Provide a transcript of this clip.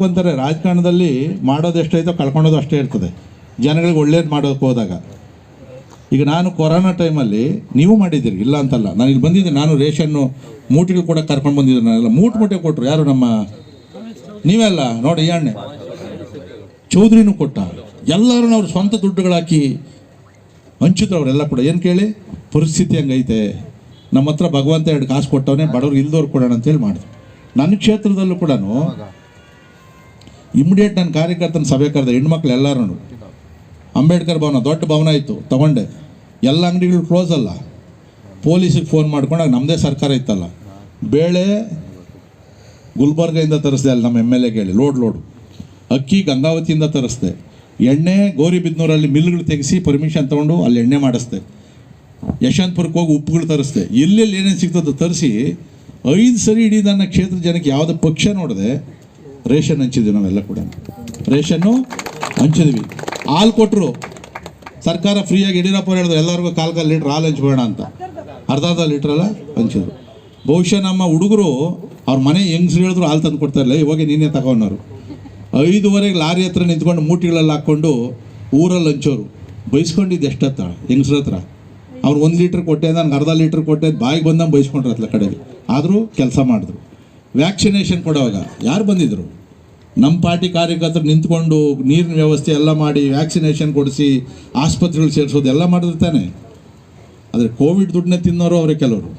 ಅಂತಾರೆ ರಾಜಕಾರಣದಲ್ಲಿ ಮಾಡೋದು ಎಷ್ಟೈತೋ ಕಳ್ಕೊಳೋದು ಅಷ್ಟೇ ಇರ್ತದೆ. ಜನಗಳಿಗೆ ಒಳ್ಳೇದು ಮಾಡೋಕ್ಕೆ ಹೋದಾಗ ಈಗ ನಾನು ಕೊರೋನಾ ಟೈಮಲ್ಲಿ ನೀವು ಮಾಡಿದ್ದೀರಿ ಇಲ್ಲ ಅಂತಲ್ಲ, ನಾನು ಇಲ್ಲಿ ಬಂದಿದ್ದೆ, ನಾನು ರೇಷನ್ನು ಮೂಟೆಗಳು ಕೂಡ ಕರ್ಕೊಂಡು ಬಂದಿದ್ದೆ. ನಾನೆಲ್ಲ ಮೂಟೆ ಕೊಟ್ಟರು ಯಾರು ನಮ್ಮ ನೀವೆಲ್ಲ ನೋಡಿ ಈ ಅಣ್ಣೆ ಚೌಧರಿನೂ ಕೊಟ್ಟ, ಎಲ್ಲರೂ ಅವ್ರ ಸ್ವಂತ ದುಡ್ಡುಗಳಾಕಿ ಹಂಚಿದ್ರು ಅವರೆಲ್ಲ ಕೂಡ. ಏನು ಕೇಳಿ ಪರಿಸ್ಥಿತಿ ಹಂಗೈತೆ, ನಮ್ಮ ಹತ್ರ ಭಗವಂತ 2 ಕಾಸು ಕೊಟ್ಟವನೇ, ಬಡವ್ರು ಇಲ್ದವ್ರು ಕೊಡೋಣ ಅಂತೇಳಿ ಮಾಡಿದ್ರು. ನನ್ನ ಕ್ಷೇತ್ರದಲ್ಲೂ ಕೂಡ ಇಮಿಡಿಯೇಟ್ ನನ್ನ ಕಾರ್ಯಕರ್ತನ ಸಭೆ ಕರೆದ ಹೆಣ್ಮಕ್ಳು ಎಲ್ಲರೂ ಅಂಬೇಡ್ಕರ್ ಭವನ ದೊಡ್ಡ ಭವನ ಇತ್ತು ತಗೊಂಡೆ, ಎಲ್ಲ ಅಂಗಡಿಗಳು ಕ್ಲೋಸ್ ಅಲ್ಲ, ಪೊಲೀಸಿಗೆ ಫೋನ್ ಮಾಡ್ಕೊಂಡಾಗ ನಮ್ಮದೇ ಸರ್ಕಾರ ಇತ್ತಲ್ಲ, ಬೇಳೆ ಗುಲ್ಬರ್ಗದಿಂದ ತರಿಸ್ದೆ, ಅಲ್ಲಿ ನಮ್ಮ MLA ಹೇಳಿ ಲೋಡು ಅಕ್ಕಿ ಗಂಗಾವತಿಯಿಂದ ತರಿಸ್ದೆ, ಎಣ್ಣೆ ಗೌರಿಬಿದ್ನೂರಲ್ಲಿ ಮಿಲ್ಗಳು ತೆಗೆಸಿ ಪರ್ಮಿಷನ್ ತೊಗೊಂಡು ಅಲ್ಲಿ ಎಣ್ಣೆ ಮಾಡಿಸ್ದೆ, ಯಶವಂತಪುರಕ್ಕೆ ಹೋಗಿ ಉಪ್ಪುಗಳು ತರಿಸ್ದೆ, ಎಲ್ಲೆಲ್ಲಿ ಏನೇನು ಸಿಗ್ತದೆ ತರಿಸಿ 5 ಸರಿ ಇಡೀ ನನ್ನ ಕ್ಷೇತ್ರ ಜನಕ್ಕೆ ಯಾವುದೇ ಪಕ್ಷ ನೋಡಿದೆ ರೇಷನ್ ಹಂಚಿದ್ವಿ. ನಾವೆಲ್ಲ ಕೂಡ ರೇಷನ್ನು ಹಂಚಿದ್ವಿ. ಹಾಲು ಕೊಟ್ಟರು ಸರ್ಕಾರ ಫ್ರೀಯಾಗಿ, ಯಡಿಯೂರಪ್ಪ ಹೇಳಿದ್ರು ಎಲ್ಲರಿಗೂ ಕಾಲು ಲೀಟ್ರ್ ಹಾಲು ಹಂಚ್ಬೇಡ ಅಂತ, ಅರ್ಧ ಲೀಟ್ರಲ್ಲ ಹಂಚಿದ್ರು. ಬಹುಶಃ ನಮ್ಮ ಹುಡುಗರು ಅವ್ರ ಮನೆ ಹೆಂಗಸ್ರು ಹೇಳಿದ್ರು ಹಾಲು ತಂದು ಕೊಡ್ತಾಯಿಲ್ಲ, ಇವಾಗ ನೀನೇ ತಗೊಂಡವರು 5:30 ಲಾರಿ ಹತ್ರ ನಿಂತ್ಕೊಂಡು ಮೂಟಿಗಳಲ್ಲಿ ಹಾಕ್ಕೊಂಡು ಊರಲ್ಲಿ ಹಂಚೋರು. ಬೈಸ್ಕೊಂಡಿದ್ದು ಎಷ್ಟತ್ತ ಹೆಂಗಸ್ರ ಹತ್ರ, ಅವ್ರು 1 ಲೀಟ್ರ್ ಕೊಟ್ಟೆ, ನನಗೆ ಅರ್ಧ ಲೀಟ್ರ್ ಕೊಟ್ಟೆ, ಬಾಯಿಗೆ ಬಂದಂಗೆ ಬೈಸ್ಕೊಂಡ್ರೆ ಹತ್ಲ ಕಡೆಗೆ. ಆದರೂ ಕೆಲಸ ಮಾಡಿದ್ರು. ವ್ಯಾಕ್ಸಿನೇಷನ್ ಕೊಡುವಾಗ ಯಾರು ಬಂದಿದ್ದರು? ನಮ್ಮ ಪಾರ್ಟಿ ಕಾರ್ಯಕರ್ತರು ನಿಂತ್ಕೊಂಡು ನೀರಿನ ವ್ಯವಸ್ಥೆ ಎಲ್ಲ ಮಾಡಿ ವ್ಯಾಕ್ಸಿನೇಷನ್ ಕೊಡಿಸಿ ಆಸ್ಪತ್ರೆಗಳು ಸೇರಿಸೋದು ಎಲ್ಲ ಮಾಡಿದ್ರು ತಾನೆ. ಆದರೆ ಕೋವಿಡ್ ದುಡ್ಡನ್ನೇ ತಿನ್ನೋರು ಅವರೇ ಕೆಲವರು.